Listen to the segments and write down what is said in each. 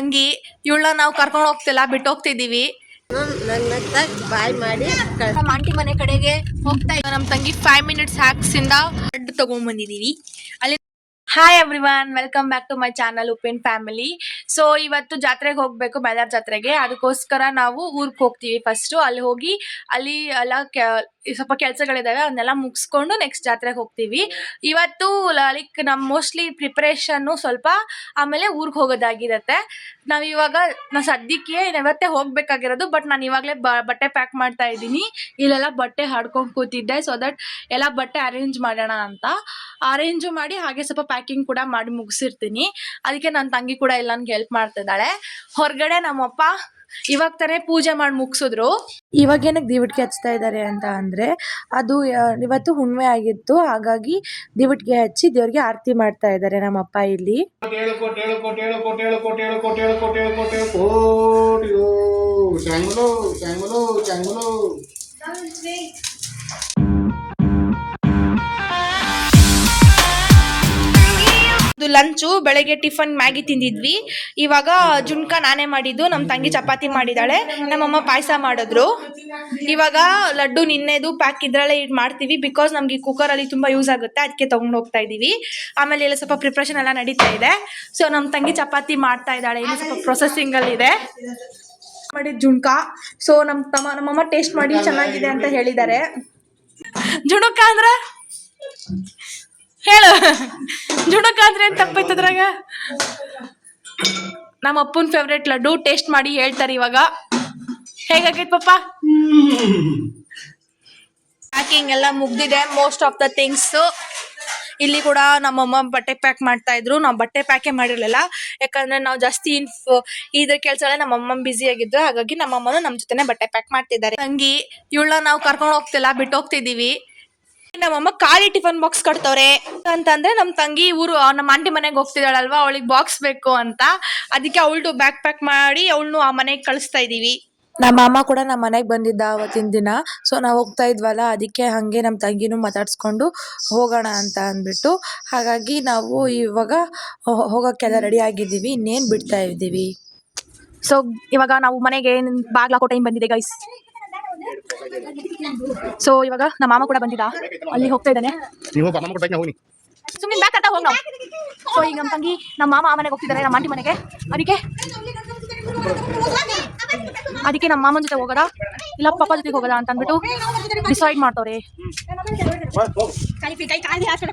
ತಂಗಿ. ಇವಳನ್ನ ನಾವು ಕರ್ಕೊಂಡು ಹೋಗ್ತಿಲ್ಲ, ಬಿಟ್ಟು ಹೋಗ್ತಿದೀವಿ. ಬಾಯ್ ಮಾಡಿ ನಮ್ಮ ಆಂಟಿ ಮನೆ ಕಡೆಗೆ ಹೋಗ್ತಾ ಇದ್ದೀವಿ. ನಮ್ಮ ತಂಗಿ 5 ಮಿನಿಟ್ಸ್ ಹ್ಯಾಕ್ಸಿಂದ ಲಡ್ಡು ತಗೊಂಡ್ ಬಂದಿದೀವಿ. ಅಲ್ಲಿ hi everyone, welcome back to my channel Uppin family. So ಇವತ್ತು ಜಾತ್ರೆಗೆ ಹೋಗ್ಬೇಕು, ಬೈಲಾರ್ ಜಾತ್ರೆಗೆ. ಅದಕ್ಕೋಸ್ಕರ ನಾವು ಊರಿಗೆ ಹೋಗ್ತೀವಿ. ಫಸ್ಟ್ ಅಲ್ಲಿ ಹೋಗಿ ಅಲ್ಲಿ ಎಲ್ಲ ಸ್ವಲ್ಪ ಕೆಲಸಗಳಿದಾವೆ, ಅದನ್ನೆಲ್ಲ ಮುಗಿಸ್ಕೊಂಡು ನೆಕ್ಸ್ಟ್ ಜಾತ್ರೆಗೆ ಹೋಗ್ತೀವಿ. ಇವತ್ತು ಲೈಕ್ ನಮ್ಮ ಮೋಸ್ಟ್ಲಿ ಪ್ರಿಪರೇಷನ್ನು ಸ್ವಲ್ಪ, ಆಮೇಲೆ ಊರಿಗೆ ಹೋಗೋದಾಗಿರತ್ತೆ. ನಾವು ಸದ್ಯಕ್ಕೆ ಇವತ್ತೇ ಹೋಗ್ಬೇಕಾಗಿರೋದು, ಬಟ್ ನಾನು ಇವಾಗಲೇ ಬಟ್ಟೆ ಪ್ಯಾಕ್ ಮಾಡ್ತಾ ಇದ್ದೀನಿ. ಇಲ್ಲೆಲ್ಲ ಬಟ್ಟೆ ಹಾಡ್ಕೊಂಡು ಕೂತಿದ್ದೆ, ಸೊ ದಟ್ ಎಲ್ಲ ಬಟ್ಟೆ ಅರೇಂಜ್ ಮಾಡೋಣ ಅಂತ ಅರೇಂಜು ಮಾಡಿ, ಹಾಗೆ ಸ್ವಲ್ಪ ಪ್ಯಾಕಿಂಗ್ ಕೂಡ ಮಾಡಿ ಮುಗಿಸಿರ್ತೀನಿ. ಅದಕ್ಕೆ ನನ್ನ ತಂಗಿ ಕೂಡ ಎಲ್ಲ ನನಗೆ ಹೆಲ್ಪ್ ಮಾಡ್ತಿದ್ದಾಳೆ. ಹೊರಗಡೆ ನಮ್ಮಪ್ಪ ಇವಾಗ ತಾನೇ ಪೂಜೆ ಮಾಡಿ ಮುಗಿಸಿದ್ರು. ಇವಾಗ ಏನಕ್ಕೆ ದೀವಟಿಗೆ ಹಚ್ತಾ ಇದ್ದಾರೆ ಅಂತ ಅಂದರೆ, ಅದು ಇವತ್ತು ಹುಣ್ಣಿಮೆ ಆಗಿತ್ತು, ಹಾಗಾಗಿ ದೀವಟಿಗೆ ಹಚ್ಚಿ ದೇವ್ರಿಗೆ ಆರತಿ ಮಾಡ್ತಾ ಇದ್ದಾರೆ ನಮ್ಮಪ್ಪ ಇಲ್ಲಿ. ಲಂಚು ಬೆಳಗ್ಗೆ ಟಿಫನ್ ಮ್ಯಾಗಿ ತಿಂದಿದ್ವಿ. ಇವಾಗ ಜುಣ್ಕ ನಾನೇ ಮಾಡಿದ್ದು, ನಮ್ಮ ತಂಗಿ ಚಪಾತಿ ಮಾಡಿದಾಳೆ, ನಮ್ಮಮ್ಮ ಪಾಯಸ ಮಾಡಿದ್ರು. ಇವಾಗ ಲಡ್ಡು ನಿನ್ನೆದು ಪ್ಯಾಕ್ ಇದ್ರಲ್ಲೇ ಮಾಡ್ತೀವಿ, ಬಿಕಾಸ್ ನಮ್ಗೆ ಕುಕ್ಕರಲ್ಲಿ ತುಂಬಾ ಯೂಸ್ ಆಗುತ್ತೆ, ಅದಕ್ಕೆ ತಗೊಂಡು ಹೋಗ್ತಾ ಇದೀವಿ. ಆಮೇಲೆ ಎಲ್ಲ ಸ್ವಲ್ಪ ಪ್ರಿಪ್ರೇಷನ್ ಎಲ್ಲ ನಡೀತಾ ಇದೆ. ಸೊ ನಮ್ಮ ತಂಗಿ ಚಪಾತಿ ಮಾಡ್ತಾ ಇದ್ದಾಳೆ, ಇನ್ನು ಸ್ವಲ್ಪ ಪ್ರೊಸೆಸಿಂಗ್ ಅಲ್ಲಿ ಇದೆ. ಮಾಡಿದ ಜುಣ್ಕ. ಸೊ ನಮ್ಮಮ್ಮ ಟೇಸ್ಟ್ ಮಾಡಿ ಚೆನ್ನಾಗಿದೆ ಅಂತ ಹೇಳಿದ್ದಾರೆ. ಜುಣುಕ ಅಂದ್ರ ಹೇಳು, ಜುಣುಕ ಅಂದ್ರೆ ಏನ್ ತಪ್ಪೈತದ್ರಾಗ? ನಮ್ಮ ಅಪ್ಪನ ಫೇವ್ರೇಟ್ ಲಡ್ಡು, ಟೇಸ್ಟ್ ಮಾಡಿ ಹೇಳ್ತಾರೆ ಇವಾಗ. ಹೇಗಾಗೈತೆ ಪಪ್ಪ? ಪ್ಯಾಕಿಂಗ್ ಎಲ್ಲ ಮುಗ್ದಿದೆ, ಮೋಸ್ಟ್ ಆಫ್ ದ ಥಿಂಗ್ಸ್. ಇಲ್ಲಿ ಕೂಡ ನಮ್ಮಮ್ಮ ಬಟ್ಟೆ ಪ್ಯಾಕ್ ಮಾಡ್ತಾ ಇದ್ರು. ನಾವು ಬಟ್ಟೆ ಪ್ಯಾಕೇ ಮಾಡಿರ್ಲಿಲ್ಲ, ಯಾಕಂದ್ರೆ ನಾವು ಜಾಸ್ತಿ ಇದ್ರ ಕೆಲಸ ನಮ್ಮಮ್ಮ ಬ್ಯುಸಿ ಆಗಿದ್ರು, ಹಾಗಾಗಿ ನಮ್ಮಮ್ಮನು ನಮ್ಮ ಜೊತೆನೆ ಬಟ್ಟೆ ಪ್ಯಾಕ್ ಮಾಡ್ತಿದ್ದಾರೆ. ತಂಗಿ ಇವಳನ್ನ ನಾವು ಕರ್ಕೊಂಡು ಹೋಗ್ತಿಲ್ಲ, ಬಿಟ್ಟು ಹೋಗ್ತಿದೀವಿ. ನಮ್ಮಮ್ಮ ಖಾಲಿ ಟಿಫನ್ ಬಾಕ್ಸ್ ಕಟ್ತವ್ರೆ ಅಂತಂದ್ರೆ, ನಮ್ಮ ತಂಗಿ ನಮ್ಮ ಆಂಟಿ ಮನೆಗೆ ಹೋಗ್ತಿದ್ದಾಳಲ್ವಾ, ಅವಳಿಗೆ ಬಾಕ್ಸ್ ಬೇಕು ಅಂತ, ಅದಕ್ಕೆ ಅವಳು ಬ್ಯಾಗ್ ಪ್ಯಾಕ್ ಮಾಡಿ ಅವಳನ್ನು ಆ ಮನೆಗೆ ಕಳಿಸ್ತಾ ಇದೀವಿ. ನಮ್ಮ ಅಮ್ಮ ಕೂಡ ನಮ್ಮ ಮನೆಗೆ ಬಂದಿದ್ದ ಅವತ್ತಿನ ದಿನ. ಸೊ ನಾವು ಹೋಗ್ತಾ ಇದ್ವಲ್ಲ, ಅದಕ್ಕೆ ಹಂಗೆ ನಮ್ಮ ತಂಗಿನೂ ಮಾತಾಡ್ಸ್ಕೊಂಡು ಹೋಗೋಣ ಅಂತ ಅಂದ್ಬಿಟ್ಟು, ಹಾಗಾಗಿ ನಾವು ಇವಾಗ ಹೋಗೋಕ್ಕೆಲ್ಲ ರೆಡಿ ಆಗಿದ್ದೀವಿ, ಇನ್ನೇನು ಬಿಡ್ತಾ ಇದ್ದೀವಿ. ಸೊ ಇವಾಗ ನಾವು ಮನೆಗೆ ಬಾಗ್ಲಾಕೋ ಟೈಮ್ ಬಂದಿದೆ ಗೈಸ್. ಸೊ ಇವಾಗ ನಮ್ಮ ಮಾಮ ಕೂಡ ಬಂದಿದ್ದ, ಅಲ್ಲಿ ಹೋಗ್ತಾ ಇದ್ದಾನೆ. ಸುಮ್ಮನೆ ಬ್ಯಾಕ್ ಅಂತ ಹೋಗಿ ನಾವು. ಸೊ ಈಗ ನಮ್ಮ ತಂಗಿ ನಮ್ಮ ಮಾಮ ಮನೆಗೆ ಹೋಗ್ತಿದ್ದಾರೆ, ನಮ್ಮ ಆಂಟಿ ಮನೆಗೆ. ಅದಕ್ಕೆ ನಮ್ಮ ಮಾಮನ ಜೊತೆ ಹೋಗೋದಾ ಇಲ್ಲ ಪಪ್ಪ ಜೊತೆಗೆ ಹೋಗೋದಾ ಅಂತ ಅಂದ್ಬಿಟ್ಟು ಡಿಸೈಡ್ ಮಾಡ್ತವ್ರೆ.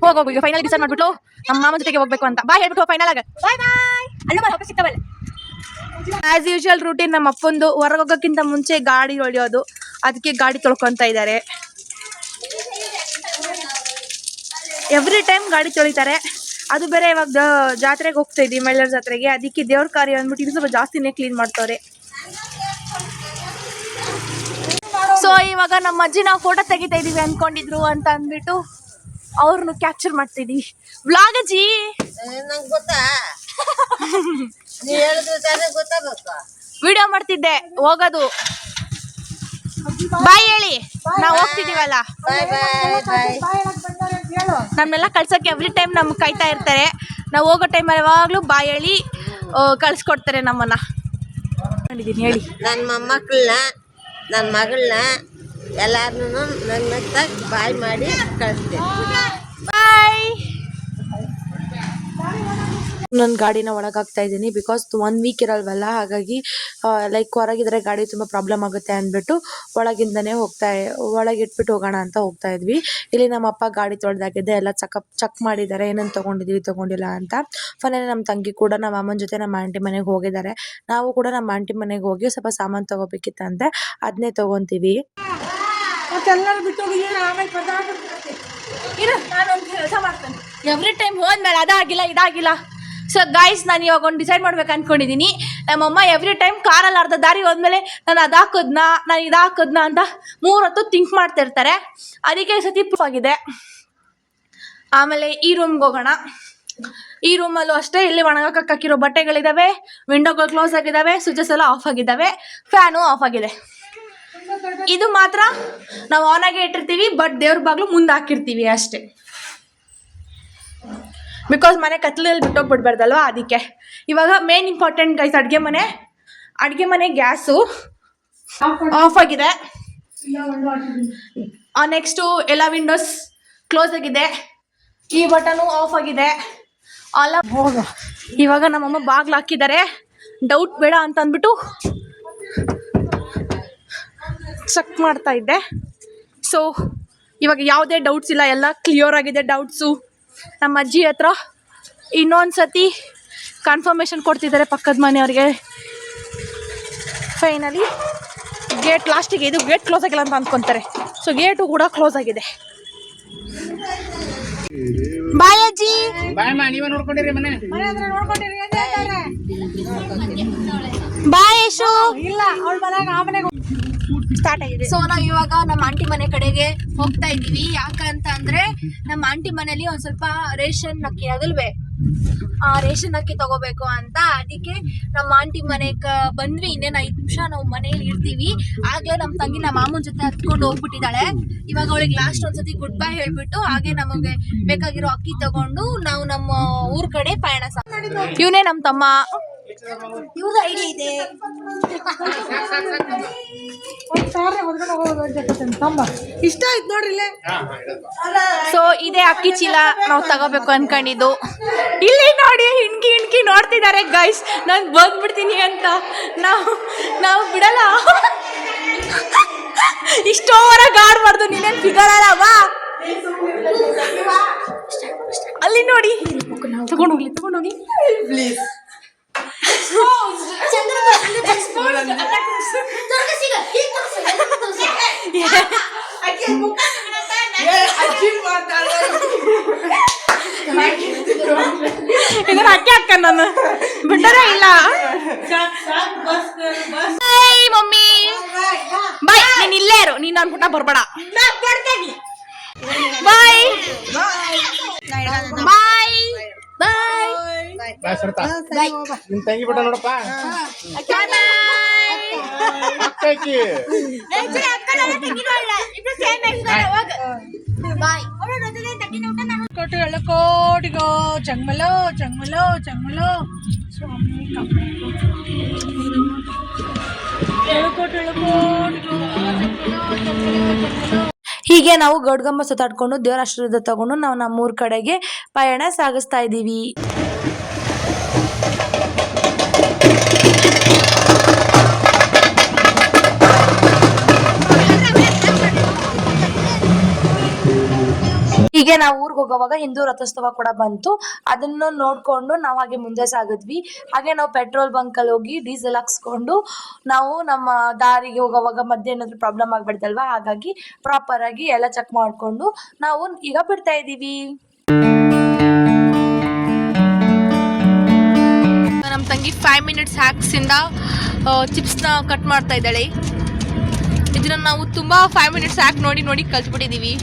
ಹೋಗೋಗಿ ಫೈನಲ್ ಡಿಸೈಡ್ ಮಾಡ್ಬಿಟ್ಟು ನಮ್ಮ ಮಾಮನ ಜೊತೆಗೆ ಹೋಗ್ಬೇಕು ಅಂತ ಬಾಯ್ ಹೇಳ್ಬಿಟ್ಟು ಫೈನಲ್ ಆಗ ಆಸ್ ಯೂಶುವಲ್ ರೂಟೀನ್. ನಮ್ಮ ಅಪ್ಪಂದು ಹೊರಗೆ ಹೋಗೋಕ್ಕಿಂತ ಮುಂಚೆ ಗಾಡಿ ಹೊಡೆಯೋದು, ಅದಕ್ಕೆ ಗಾಡಿ ತೊಳ್ಕೊಂತ ಇದ್ದಾರೆ. ಎವ್ರಿ ಟೈಮ್ ಗಾಡಿ ತೊಳಿತಾರೆ. ಅದು ಬೇರೆ ಇವಾಗ ಜಾತ್ರೆಗೆ ಹೋಗ್ತಾ ಇದ್ವಿ, ಮೈಲಾರ ಜಾತ್ರೆಗೆ, ಅದಕ್ಕೆ ದೇವ್ರ ಕಾರ್ಯ ಅಂದ್ಬಿಟ್ಟು ಇದು ಸ್ವಲ್ಪ ಜಾಸ್ತಿನೇ ಕ್ಲೀನ್ ಮಾಡ್ತವ್ರೆ. ಸೊ ಇವಾಗ ನಮ್ಮ ಅಜ್ಜಿ ನಾವು ಫೋಟೋ ತೆಗಿತಾ ಇದೀವಿ ಅನ್ಕೊಂಡಿದ್ರು ಅಂತ ಅಂದ್ಬಿಟ್ಟು ಅವ್ರನ್ನು ಕ್ಯಾಪ್ಚರ್ ಮಾಡ್ತಿದೀವಿ. ವ್ಲಾಗ್ ಅಜ್ಜಿ ವಿಡಿಯೋ ಮಾಡ್ತಿದ್ದೆ, ಹೋಗೋದು. ಬಾಯ್ ಹೇಳಿ, ನಾವು ಹೋಗ್ತಿದೀವಲ್ಲ. ನಮ್ನೆಲ್ಲ ಕಳ್ಸೋಕೆ ಎವ್ರಿ ಟೈಮ್ ನಮ್ಗೆ ಕಾಯ್ತಾ ಇರ್ತಾರೆ. ನಾವು ಹೋಗೋ ಟೈಮಲ್ಲಿ ಯಾವಾಗಲೂ ಬಾಯ್ ಹೇಳಿ ಕಳ್ಸ್ಕೊಡ್ತಾರೆ ನಮ್ಮನ್ನ. ಹೇಳಿ, ನನ್ನ ಮೊಮ್ಮಕ್ಕಳನ್ನ ನನ್ನ ಮಗಳನ್ನ ಎಲ್ಲಾರನ್ನೂ ನನ್ನ ಬಾಯ್ ಮಾಡಿ ಕಳಿಸ್ತೇನೆ. ಬಾಯ್. ನನ್ನ ಗಾಡಿನ ಒಳಗಾಗ್ತಾ ಇದ್ದೀನಿ, ಬಿಕಾಸ್ 1 ವೀಕ್ ಇರಲ್ವಲ್ಲ, ಹಾಗಾಗಿ ಲೈಕ್ ಹೊರಗಿದ್ರೆ ಗಾಡಿ ತುಂಬ ಪ್ರಾಬ್ಲಮ್ ಆಗುತ್ತೆ ಅಂದ್ಬಿಟ್ಟು ಒಳಗಿಂದನೇ ಒಳಗಿಟ್ಬಿಟ್ಟು ಹೋಗೋಣ ಅಂತ ಹೋಗ್ತಾ ಇದ್ವಿ. ಇಲ್ಲಿ ನಮ್ಮ ಅಪ್ಪ ಗಾಡಿ ತೊಳೆದಾಗಿದೆ, ಎಲ್ಲ ಚೆಕ್ ಮಾಡಿದ್ದಾರೆ, ಏನೇನು ತೊಗೊಂಡಿದ್ದೀವಿ ತೊಗೊಂಡಿಲ್ಲ ಅಂತ. ಫೈನಲಿ ನಮ್ಮ ತಂಗಿ ಕೂಡ ನಮ್ಮ ಅಮ್ಮನ ಜೊತೆ ನಮ್ಮ ಆಂಟಿ ಮನೆಗೆ ಹೋಗಿದ್ದಾರೆ. ನಾವು ಕೂಡ ನಮ್ಮ ಆಂಟಿ ಮನೆಗೆ ಹೋಗಿ ಸ್ವಲ್ಪ ಸಾಮಾನು ತೊಗೋಬೇಕಿತ್ತಂತೆ, ಅದನ್ನೇ ತೊಗೊತೀವಿ. ಎವ್ರಿ ಟೈಮ್ ಹೋದ್ಮೇಲೆ ಅದಾಗಿಲ್ಲ ಇದಾಗಿಲ್ಲ. ಸೊ ಗೈಸ್, ನಾನು ಇವಾಗ ಒಂದು ಡಿಸೈಡ್ ಮಾಡ್ಬೇಕು ಅಂದ್ಕೊಂಡಿದ್ದೀನಿ. ನಮ್ಮಮ್ಮ ಎವ್ರಿ ಟೈಮ್ ಕಾರಲ್ಲಿ ಅರ್ಧ ದಾರಿ ಹೋದ್ಮೇಲೆ ನಾನು ನಾನು ಇದಾಕದ್ನಾ ಅಂತ 3 ಹೊತ್ತು ಥಿಂಕ್ ಮಾಡ್ತಿರ್ತಾರೆ. ಅದಕ್ಕೆ ಸತಿ ಪ್ರೂಫ್ ಆಗಿದೆ. ಆಮೇಲೆ ಈ ರೂಮ್ಗೆ ಹೋಗೋಣ. ಈ ರೂಮಲ್ಲೂ ಅಷ್ಟೇ, ಇಲ್ಲಿ ಒಣಗಕ್ಕೆ ಹಾಕಿರೋ ಬಟ್ಟೆಗಳಿದ್ದಾವೆ, ವಿಂಡೋಗಳು ಕ್ಲೋಸ್ ಆಗಿದ್ದಾವೆ, ಸ್ವಿಚಸ್ ಎಲ್ಲ ಆಫ್ ಆಗಿದ್ದಾವೆ, ಫ್ಯಾನು ಆಫ್ ಆಗಿದೆ. ಇದು ಮಾತ್ರ ನಾವು ಆನ್ ಆಗೇ ಇಟ್ಟಿರ್ತೀವಿ, ಬಟ್ ದೇವ್ರ ಬಾಗ್ಲು ಮುಂದೆ ಹಾಕಿರ್ತೀವಿ ಅಷ್ಟೇ. ಬಿಕಾಸ್ ಮನೆ ಕತ್ಲಲ್ಲಿ ಬಿಟ್ಟೋಗ್ಬಿಡ್ಬಾರ್ದಲ್ವ ಅದಕ್ಕೆ. ಇವಾಗ ಮೇನ್ ಇಂಪಾರ್ಟೆಂಟ್ ಗೈಸ್, ಅಡುಗೆ ಮನೆ ಗ್ಯಾಸು ಆಫ್ ಆಗಿದೆ. ನೆಕ್ಸ್ಟು ಎಲ್ಲ ವಿಂಡೋಸ್ ಕ್ಲೋಸ್ ಆಗಿದೆ. ಈ ಬಟನು ಆಫ್ ಆಗಿದೆ. ಇವಾಗ ನಮ್ಮಮ್ಮ ಬಾಗ್ಲು ಹಾಕಿದ್ದಾರೆ. ಡೌಟ್ ಬೇಡ ಅಂತ ಅಂದ್ಬಿಟ್ಟು ಚೆಕ್ ಮಾಡ್ತಾ ಇದ್ದೆ. ಸೊ ಇವಾಗ ಯಾವುದೇ ಡೌಟ್ಸ್ ಇಲ್ಲ, ಎಲ್ಲ ಕ್ಲಿಯರ್ ಆಗಿದೆ ಡೌಟ್ಸು. ನಮ್ಮ ಅಜ್ಜಿ ಹತ್ರ ಇನ್ನೊಂದು ಸತಿ ಕನ್ಫರ್ಮೇಷನ್ ಕೊಡ್ತಿದ್ದಾರೆ ಪಕ್ಕದ ಮನೆಯವ್ರಿಗೆ. ಫೈನಲಿ ಗೇಟ್ ಲಾಸ್ಟಿಗೆ, ಇದು ಗೇಟ್ ಕ್ಲೋಸ್ ಆಗಿಲ್ಲ ಅಂತ ಅಂದ್ಕೊತಾರೆ. ಸೊ ಗೇಟು ಕೂಡ ಕ್ಲೋಸ್ ಆಗಿದೆ. ಬಾಯ್ ಅಜ್ಜಿ. ಬಾಯ್ ಯಶು. ಸ್ಟಾರ್ಟ್ ಆಗಿದೆ. ಸೊ ನಾವು ಇವಾಗ ನಮ್ಮ ಆಂಟಿ ಮನೆ ಕಡೆಗೆ ಹೋಗ್ತಾ ಇದ್ದೀವಿ. ಯಾಕಂತ ಅಂದ್ರೆ ನಮ್ಮ ಆಂಟಿ ಮನೇಲಿ ಒಂದ್ ಸ್ವಲ್ಪ ರೇಷನ್ ಅಕ್ಕಿ ಅದಲ್ವೇ, ಆ ರೇಷನ್ ಅಕ್ಕಿ ತಗೋಬೇಕು ಅಂತ. ಅದಕ್ಕೆ ನಮ್ಮ ಆಂಟಿ ಮನೆಗೆ ಬಂದ್ವಿ. ಇನ್ನೇನು 5 ನಿಮಿಷ ನಾವು ಮನೇಲಿ ಇರ್ತೀವಿ. ಆಗ್ಲೇ ನಮ್ಮ ತಂಗಿ ನಮ್ಮ ಮಾಮೂನ್ ಜೊತೆ ಹತ್ಕೊಂಡು ಹೋಗ್ಬಿಟ್ಟಿದ್ದಾಳೆ. ಇವಾಗ ಅವಳಿಗೆ ಲಾಸ್ಟ್ ಒಂದ್ಸತಿ ಗುಡ್ ಬೈ ಹೇಳ್ಬಿಟ್ಟು ಹಾಗೆ ನಮಗೆ ಬೇಕಾಗಿರೋ ಅಕ್ಕಿ ತಗೊಂಡು ನಾವು ನಮ್ಮ ಊರ್ ಕಡೆ ಪಯಣ. ಇವನೇ ನಮ್ಮ ತಮ್ಮ. ಇವ್ದು ಐಡಿಯಾ ಇದೆ. ಇಷ್ಟ ಆಯ್ತು ನೋಡ್ರಿ. ಸೊ ಇದೇ ಅಕ್ಕಿ ಚೀಲ ನಾವು ತಗೋಬೇಕು ಅನ್ಕೊಂಡಿದ್ದು. ಇಲ್ಲಿ ನೋಡಿ ಹಿಣ್ಕಿ ನೋಡ್ತಿದ್ದಾರೆ ಗೈಸ್, ನಾನು ಬಂದ್ಬಿಡ್ತೀನಿ ಅಂತ. ನಾವು ಬಿಡಲ್ಲ. ಇಷ್ಟೋವರೆಗೆ ಆಡ್ಬಾರ್ದು, ನೀನೇನು ಫಿಗರ್ ಅಲ್ಲವಾ? ಅಲ್ಲಿ ನೋಡಿ, ತಗೊಂಡೋಗ್ಲಿ ಪ್ಲೀಸ್. ಇದನ್ನ ಅಕ್ಕಿ ಹಾಕ ನಾನು ಬಿಟ್ಟರೆ ಇಲ್ಲ. ಮಮ್ಮಿ ಬಾಯ್, ನೀನ್ ಇಲ್ಲೇ ಇರು, ನೀನ್ ಅನ್ಬಿಟ್ಟ ಬರ್ಬೇಡ. ಬಾಯ್ ಬಾಯ್ ಬಾಯ್. ನಿಮ್ ತಂಗಿ ಬಿಟ್ಟ ನೋಡಪ್ಪ. ಕೋಟಿ ಕೋಟಿಗೋ ಚಂಗ್ಮಲೋ ಚಂಗ್ಮಲೋ ಚಂಗ್ಮಲೋ ಸ್ವಾಮಿ ಹೀಗೆ ನಾವು ಗೌಡ್ಗಮ್ಮ ಸುತ್ತಾಡ್ಕೊಂಡು ದೇವರ ಆಶೀರ್ವಾದ ತಗೊಂಡು ನಾವು ನಮ್ಮೂರ್ ಕಡೆಗೆ ಪಯಣ ಸಾಗಿಸ್ತಾ ಇದ್ದೀವಿ. ಹೀಗೆ ನಾವು ಊರಿಗೆ ಹೋಗೋವಾಗ ಹಿಂದೂ ರಥೋತ್ಸವ ಕೂಡ ಬಂತು. ಅದನ್ನು ನೋಡ್ಕೊಂಡು ನಾವು ಹಾಗೆ ಮುಂದೆ ಸಾಗಿದ್ವಿ. ಹಾಗೆ ನಾವು ಪೆಟ್ರೋಲ್ ಬಂಕ್ ಅಲ್ಲಿ ಹೋಗಿ ಡೀಸೆಲ್ ಹಾಕ್ಸ್ಕೊಂಡು ನಾವು ನಮ್ಮ ದಾರಿಗೆ ಹೋಗೋವಾಗ ಮಧ್ಯೆ ಏನಾದ್ರು ಪ್ರಾಬ್ಲಮ್ ಆಗ್ಬಿಡ್ತಲ್ವಾ, ಹಾಗಾಗಿ ಪ್ರಾಪರ್ ಆಗಿ ಎಲ್ಲ ಚೆಕ್ ಮಾಡ್ಕೊಂಡು ನಾವು ಈಗ ಬಿಡ್ತಾ ಇದ್ದೀವಿ. ನಮ್ಮ ತಂಗಿ 5 ಮಿನಿಟ್ಸ್ ಹ್ಯಾಕ್ಸಿಂದ ಚಿಪ್ಸ್ನ ಕಟ್ ಮಾಡ್ತಾ ಇದ್ದಾಳೆ. ಇದನ್ನ ನಾವು ತುಂಬಾ 5 ಮಿನಿಟ್ಸ್ ಹ್ಯಾಕ್ ನೋಡಿ ಕಲ್ತ್ಬಿಟ್ಟಿದೀವಿ.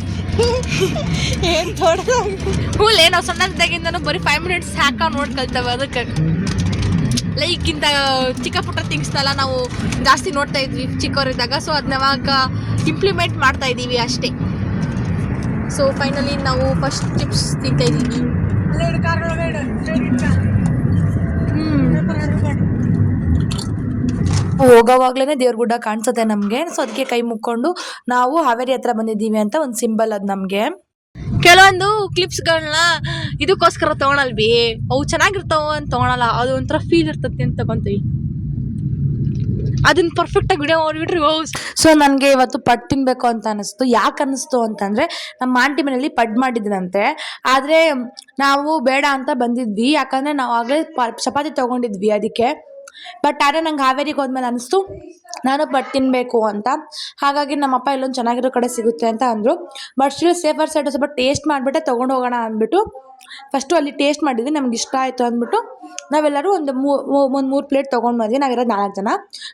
ಹೂಲೇ ನಾವು ಸಣ್ಣದಾಗಿಂದನೂ ಬರೀ 5 ಮಿನಿಟ್ಸ್ ಹ್ಯಾಕ ನೋಡಿ ಕಲ್ತೇವೆ. ಅದಕ್ಕೆ ಲೈಕ್ ಇಂಥ ಚಿಕ್ಕ ಪುಟ್ಟ ಥಿಂಗ್ಸ್ನೆಲ್ಲ ನಾವು ಜಾಸ್ತಿ ನೋಡ್ತಾ ಇದ್ವಿ ಚಿಕ್ಕವರಿದ್ದಾಗ. ಸೊ ಅದನ್ನ ಅವಾಗ ಇಂಪ್ಲಿಮೆಂಟ್ ಮಾಡ್ತಾ ಇದ್ದೀವಿ ಅಷ್ಟೇ. ಸೊ ಫೈನಲಿ ನಾವು ಫಸ್ಟ್ ಚಿಪ್ಸ್ ತಿಂತಾ ಇದ್ದೀವಿ. ಹೋಗೋವಾಗ್ಲೇ ದೇವ್ರ ಗುಡ್ಡ ಕಾಣಿಸುತ್ತೆ ನಮಗೆ. ಸೊ ಅದಕ್ಕೆ ಕೈ ಮುಕ್ಕೊಂಡು ನಾವು ಹಾವೇರಿ ಹತ್ರ ಬಂದಿದ್ದೀವಿ ಅಂತ ಒಂದು ಸಿಂಬಲ್ ಅದು ನಮಗೆ. ಕೆಲವೊಂದು ಕ್ಲಿಪ್ಸ್ಗಳನ್ನ ಇದಕ್ಕೋಸ್ಕರ ತೊಗೊಳಲ್ವಿ, ಅವು ಚೆನ್ನಾಗಿರ್ತಾವ ಅಂತ ತೊಗೊಳಲ್ಲ. ಅದು ಒಂಥರ ಫೀಲ್ ಇರ್ತತಿ ಅಂತ ತಗೊಂತೀವಿ. ಅದನ್ನ ಪರ್ಫೆಕ್ಟಾಗಿ ವಿಡಿಯೋ ಮಾಡಿಬಿಟ್ರಿ. ಸೊ ನನಗೆ ಇವತ್ತು ಪಡ್ ತಿನ್ಬೇಕು ಅಂತ ಅನಿಸ್ತು. ಯಾಕೆ ಅನ್ನಿಸ್ತು ಅಂತಂದರೆ ನಮ್ಮ ಆಂಟಿ ಮನೇಲಿ ಪಡ್ ಮಾಡಿದ್ರಂತೆ. ಆದರೆ ನಾವು ಬೇಡ ಅಂತ ಬಂದಿದ್ವಿ, ಯಾಕಂದರೆ ನಾವು ಆಗಲೇ ಚಪಾತಿ ತೊಗೊಂಡಿದ್ವಿ ಅದಕ್ಕೆ. ಬಟ್ ಆದರೆ ನಂಗೆ ಹಾವೇರಿಗೆ ಹೋದ್ಮೇಲೆ ಅನಿಸ್ತು ನಾನು ಪಡ್ ತಿನ್ನಬೇಕು ಅಂತ. ಹಾಗಾಗಿ ನಮ್ಮಪ್ಪ ಇಲ್ಲೊಂದು ಚೆನ್ನಾಗಿರೋ ಕಡೆ ಸಿಗುತ್ತೆ ಅಂತ ಅಂದರು. ಬಟ್ ಸ್ಟಿಲ್ ಸೇಫರ್ ಸೈಡ್ ಸ್ವಲ್ಪ ಟೇಸ್ಟ್ ಮಾಡಿಬಿಟ್ಟೆ ತೊಗೊಂಡು ಹೋಗೋಣ ಅಂದ್ಬಿಟ್ಟು ಫಸ್ಟು ಅಲ್ಲಿ ಟೇಸ್ಟ್ ಮಾಡಿದ್ವಿ. ನಮ್ಗೆ ಇಷ್ಟ ಆಯಿತು ಅಂದ್ಬಿಟ್ಟು ನಾವೆಲ್ಲರೂ ಒಂದು 3 ಪ್ಲೇಟ್ ತೊಗೊಂಡು ಬಂದ್ವಿ. ನಾವಿರೋದು 4 ಜನ.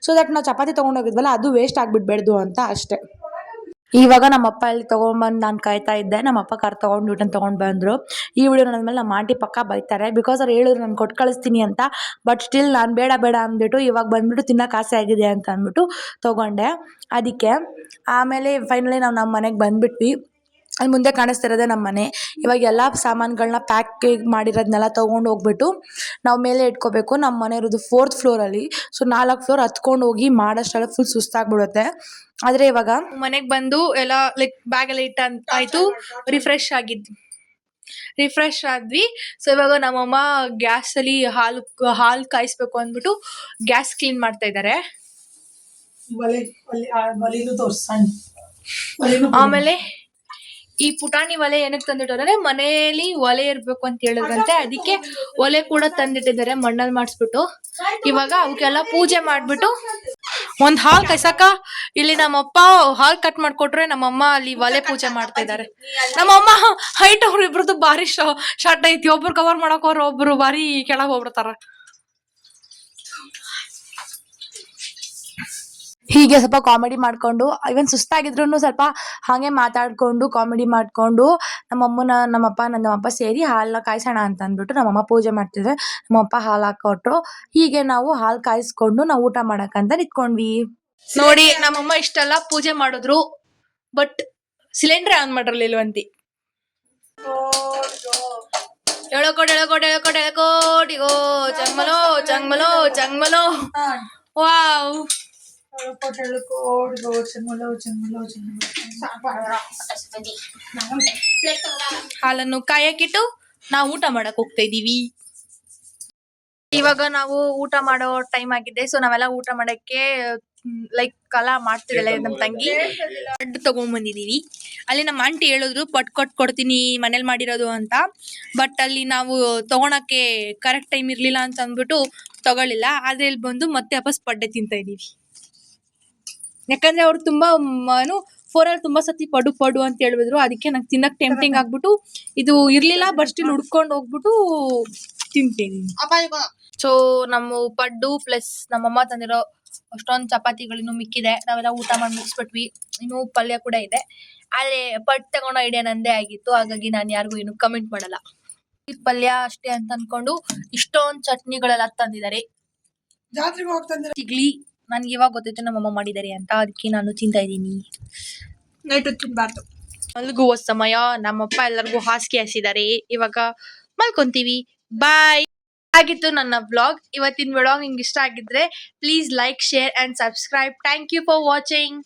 ಸೊ ದಟ್ ನಾವು ಚಪಾತಿ ತೊಗೊಂಡೋಗಿದ್ವಲ್ಲ ಅದು ವೇಸ್ಟ್ ಆಗಿಬಿಡ್ಬೇಡ್ದು ಅಂತ ಅಷ್ಟೇ. ಇವಾಗ ನಮ್ಮಪ್ಪ ಇಲ್ಲಿ ತೊಗೊಂಡ್ಬಂದು ನಾನು ಕಾಯ್ತಾ ಇದ್ದೆ. ನಮ್ಮಪ್ಪ ಕಾರ್ ತೊಗೊಂಡು ರಿಟರ್ನ್ ತೊಗೊಂಡು ಬಂದರು. ಈ ವಿಡಿಯೋ ನೋಡಿದ್ಮೇಲೆ ನಮ್ಮ ಆಂಟಿ ಪಕ್ಕ ಬೈತಾರೆ, ಬಿಕಾಸ್ ಅವ್ರು ಹೇಳಿದ್ರು ನಾನು ಕೊಟ್ಟು ಕಳಿಸ್ತೀನಿ ಅಂತ. ಬಟ್ ಸ್ಟಿಲ್ ನಾನು ಬೇಡ ಅಂದ್ಬಿಟ್ಟು ಇವಾಗ ಬಂದುಬಿಟ್ಟು ತಿನ್ನೋಕೆ ಆಸೆ ಆಗಿದೆ ಅಂತ ಅಂದ್ಬಿಟ್ಟು ತೊಗೊಂಡೆ ಅದಕ್ಕೆ. ಆಮೇಲೆ ಫೈನಲಿ ನಾವು ನಮ್ಮ ಮನೆಗೆ ಬಂದುಬಿಟ್ವಿ. ಅಲ್ಲಿ ಮುಂದೆ ಕಾಣಿಸ್ತಿರೋದೇ ನಮ್ಮ ಮನೆ. ಇವಾಗ ಎಲ್ಲ ಸಾಮಾನುಗಳನ್ನ ಪ್ಯಾಕ್ ಮಾಡಿರೋದನ್ನೆಲ್ಲ ತೊಗೊಂಡು ಹೋಗ್ಬಿಟ್ಟು ನಾವು ಮೇಲೆ ಇಟ್ಕೋಬೇಕು. ನಮ್ಮ ಮನೆ ಇರೋದು 4th ಫ್ಲೋರಲ್ಲಿ. ಸೊ 4 ಫ್ಲೋರ್ ಹತ್ಕೊಂಡು ಹೋಗಿ ಮಾಡೋಷ್ಟೆಲ್ಲ ಫುಲ್ ಸುಸ್ತಾಗ್ಬಿಡುತ್ತೆ. ಆದರೆ ಇವಾಗ ಮನೆಗೆ ಬಂದು ಎಲ್ಲ ಲೈಕ್ ಬ್ಯಾಗ್ ಎಲ್ಲ ಆಯಿತು, ರಿಫ್ರೆಶ್ ಆದ್ವಿ. ಸೊ ಇವಾಗ ನಮ್ಮಮ್ಮ ಗ್ಯಾಸಲ್ಲಿ ಹಾಲು ಕಾಯಿಸ್ಬೇಕು ಅಂದ್ಬಿಟ್ಟು ಗ್ಯಾಸ್ ಕ್ಲೀನ್ ಮಾಡ್ತಾ ಇದ್ದಾರೆ. ಆಮೇಲೆ ಈ ಪುಟಾಣಿ ಒಲೆ ಏನಕ್ಕೆ ತಂದಿಟ್ಟಿದ್ದಾರೆ, ಮನೆಯಲ್ಲಿ ಒಲೆ ಇರ್ಬೇಕು ಅಂತ ಹೇಳಿದ್ರಂತೆ, ಅದಕ್ಕೆ ಒಲೆ ಕೂಡ ತಂದಿಟ್ಟಿದ್ದಾರೆ ಮಣ್ಣಲ್ಲಿ ಮಾಡಿಸ್ಬಿಟ್ಟು. ಇವಾಗ ಅವಕ್ಕೆಲ್ಲ ಪೂಜೆ ಮಾಡ್ಬಿಟ್ಟು ಒಂದ್ ಹಾಲ್ ಕಾಯ್ಸಕ ಇಲ್ಲಿ ನಮ್ಮಪ್ಪ ಹಾಲ್ ಕಟ್ ಮಾಡ್ಕೊಟ್ರೆ, ನಮ್ಮಮ್ಮ ಅಲ್ಲಿ ಒಲೆ ಪೂಜೆ ಮಾಡ್ತಾ ಇದ್ದಾರೆ. ನಮ್ಮಮ್ಮ ಹೈಟ್ ಅವ್ರು ಇಬ್ರದ್ದು ಬಾರಿ ಶಾರ್ಟ್ ಐತಿ. ಒಬ್ರು ಕವರ್ ಮಾಡಕ್ ಅವ್ರು ಒಬ್ರು ಬಾರಿ ಕೆಳಗ್ ಹೋಗ್ಬಿಡ್ತಾರ. ಹೀಗೆ ಸ್ವಲ್ಪ ಕಾಮಿಡಿ ಮಾಡ್ಕೊಂಡು, ಇವನ್ ಸುಸ್ತಾಗಿದ್ರು ಸ್ವಲ್ಪ ಹಾಗೆ ಮಾತಾಡ್ಕೊಂಡು ಕಾಮಿಡಿ ಮಾಡ್ಕೊಂಡು ನಮ್ಮಪ್ಪ ಸೇರಿ ಹಾಲನ್ನ ಕಾಯಿಸೋಣ ಅಂತ ಅಂದ್ಬಿಟ್ಟು ನಮ್ಮಮ್ಮ ಪೂಜೆ ಮಾಡ್ತಿದ್ರೆ ನಮ್ಮಪ್ಪ ಹಾಲು ಹಾಕೊಟ್ರು. ಹೀಗೆ ನಾವು ಹಾಲು ಕಾಯಿಸ್ಕೊಂಡು ನಾವು ಊಟ ಮಾಡಕ್ಕಂತ ನಿಂತ್ಕೊಂಡ್ವಿ. ನೋಡಿ ನಮ್ಮಮ್ಮ ಇಷ್ಟೆಲ್ಲ ಪೂಜೆ ಮಾಡಿದ್ರು, ಬಟ್ ಸಿಲಿಂಡರ್ ಆನ್ ಮಾಡಿರ್ಲಿಲ್ವಂತಿ. ಎಳಕೋಟಿಗೋ ಚಂಗ್ಮಲೋ ವಾವ್. ಹಾಲನ್ನು ಕಾಯಕ್ಕಿಟ್ಟು ನಾವು ಊಟ ಮಾಡಕ್ ಹೋಗ್ತಾ ಇದೀವಿ. ಇವಾಗ ನಾವು ಊಟ ಮಾಡೋ ಟೈಮ್ ಆಗಿದೆ. ಸೊ ನಾವೆಲ್ಲ ಊಟ ಮಾಡಕ್ಕೆ ಲೈಕ್ ಕಲಾ ಮಾಡ್ತಿರಲ್ಲ ನಮ್ಮ ತಂಗಿ ಪಡ್ಡು ತಗೊಂಡ್ಬಂದಿದೀವಿ. ಅಲ್ಲಿ ನಮ್ಮ ಆಂಟಿ ಹೇಳಿದ್ರು ಪಟ್ ಕೊಡ್ತೀನಿ ಮನೇಲಿ ಮಾಡಿರೋದು ಅಂತ. ಬಟ್ ಅಲ್ಲಿ ನಾವು ತಗೊಳಕ್ಕೆ ಕರೆಕ್ಟ್ ಟೈಮ್ ಇರ್ಲಿಲ್ಲ ಅಂತ ಅಂದ್ಬಿಟ್ಟು ತಗೊಳ್ಳಿಲ್ಲ. ಆದ್ರೆ ಇಲ್ಲಿ ಬಂದು ಮತ್ತೆ ವಾಪಸ್ ಪಡ್ಡೆ ತಿಂತಾ ಇದೀವಿ. ಯಾಕಂದ್ರೆ ಅವ್ರು ತುಂಬಾ 4ಅಲ್ಲಿ ತುಂಬಾ ಸತಿ ಪಡು ಅಂತ ಹೇಳಿದ್ರು. ಅದಕ್ಕೆ ನಂಗೆ ತಿನ್ನಕ್ ಟೆಂಪ್ಟಿಂಗ್ ಆಗ್ಬಿಟ್ಟು ಇದು ಇರ್ಲಿಲ್ಲ, ಬಟ್ ಸ್ಟಿಲ್ ಹುಡ್ಕೊಂಡು ಹೋಗ್ಬಿಟ್ಟು ತಿಂತೀನಿ. ಸೊ ನಮ್ಮ ಪಡ್ಡು ಪ್ಲಸ್ ನಮ್ಮಮ್ಮ ತಂದಿರೋ ಅಷ್ಟೊಂದು ಚಪಾತಿಗಳಿನ್ನು ಮಿಕ್ಕಿದೆ. ನಾವೆಲ್ಲ ಊಟ ಮಾಡಿ ಮುಗಿಸ್ಬಿಟ್ವಿ. ಇನ್ನು ಪಲ್ಯ ಕೂಡ ಇದೆ. ಆದ್ರೆ ಪಡ್ ತಗೊಳೋ ಐಡಿಯಾ ನಂದೇ ಆಗಿತ್ತು, ಹಾಗಾಗಿ ನಾನು ಯಾರಿಗೂ ಏನು ಕಮೆಂಟ್ ಮಾಡಲ್ಲ. ಈ ಪಲ್ಯ ಅಷ್ಟೇ ಅಂತ ಅನ್ಕೊಂಡು ಇಷ್ಟೊಂದು ಚಟ್ನಿಗಳೆಲ್ಲ ತಂದಿದ್ದಾರೆ. ಸಿಗ್ಲಿ, ನನ್ಗೆ ಇವಾಗ ಗೊತ್ತೈತೆ ನಮ್ಮಮ್ಮ ಮಾಡಿದ್ದಾರೆ ಅಂತ, ಅದಕ್ಕೆ ನಾನು ತಿಂತಾ ಇದ್ದೀನಿ. ನೈಟು ತಿನ್ಬಾರ್ದು. ಮಲ್ಗುವ ಸಮಯ. ನಮ್ಮಪ್ಪ ಎಲ್ಲರಿಗೂ ಹಾಸಿಗೆ ಹಾಸಿದ್ದಾರೆ. ಇವಾಗ ಮಲ್ಕೊಂತೀವಿ. ಬಾಯ್. ಆಗಿತ್ತು ನನ್ನ ವ್ಲಾಗ್. ಇವತ್ತಿನ ವ್ಲಾಗ್ ನಿಮ್ಗೆ ಇಷ್ಟ ಆಗಿದ್ರೆ please like, share and subscribe. Thank you for watching.